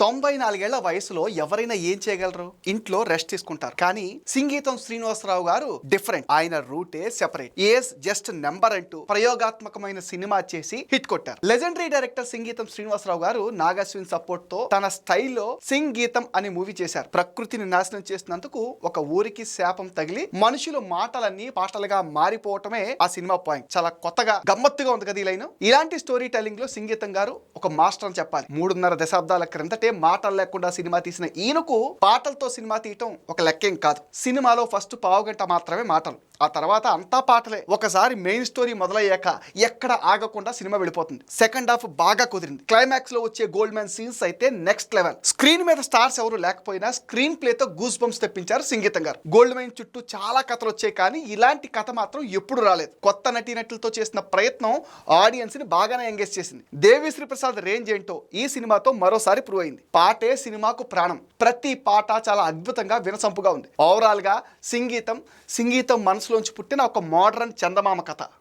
94 ఏళ్ల వయసులో ఎవరైనా ఏం చేయగలరు? ఇంట్లో రెస్ట్ తీసుకుంటారు. కానీ సింగీతం శ్రీనివాసరావు గారు డిఫరెంట్. ఆయన రూటే సెపరేట్. ఏజ్ జస్ట్ నెంబర్ అంటూ ప్రయోగాత్మకమైన సినిమా చేసి హిట్ కొట్టారు. లెజెండరీ డైరెక్టర్ సింగీతం శ్రీనివాసరావు గారు నాగశ్విన్ సపోర్ట్ తో తన స్టైల్లో సింగీతం అనే మూవీ చేశారు. ప్రకృతిని నాశనం చేసినందుకు ఒక ఊరికి శాపం తగిలి మనుషులు మాటలన్నీ పాటలుగా మారిపోవటమే ఆ సినిమా పాయింట్. చాలా కొత్తగా గమ్మత్తుగా ఉంది కదా ఈ లైన్. ఇలాంటి స్టోరీ టెల్లింగ్ లో సింగీతం గారు ఒక మాస్టర్ అని చెప్పాలి. 3.5 దశాబ్దాల క్రిందటే మాటలు లేకుండా సినిమా తీసిన ఈయనకు పాటలతో సినిమా తీయటం ఒక లెక్కేం కాదు. సినిమాలో ఫస్ట్ పావుగంట మాత్రమే మాటలు, ఆ తర్వాత అంతా పాటలే. ఒకసారి మెయిన్ స్టోరీ మొదలయ్యాక ఎక్కడ ఆగకుండా సినిమా వెళ్ళిపోతుంది. సెకండ్ హాఫ్ బాగా కుదిరింది. క్లైమాక్స్ లో వచ్చే గోల్డ్ మ్యాన్ సీన్స్ అయితే నెక్స్ట్ లెవెల్. స్క్రీన్ మీద స్టార్స్ ఎవరు లేకపోయినా స్క్రీన్ ప్లే తో గూస్ బంప్స్ తెప్పించారు సంగీతం గారు. గోల్డ్ మైన్ చుట్టూ చాలా కథలు వచ్చాయి, కానీ ఇలాంటి కథ మాత్రం ఎప్పుడు రాలేదు. కొత్త నటీనటులతో చేసిన ప్రయత్నం ఆడియన్స్ ని బాగానే ఎంగేజ్ చేసింది. దేవిశ్రీ ప్రసాద్ రేంజ్ ఏంటో ఈ సినిమాతో మరోసారి ప్రూవ్ అయింది. పాటే సినిమాకు ప్రాణం. ప్రతి పాట చాలా అద్భుతంగా వినసంపుగా ఉంది. ఓవరాల్ గా సంగీతం మనసులోంచి పుట్టిన ఒక మోడర్న్ చందమామ కథ.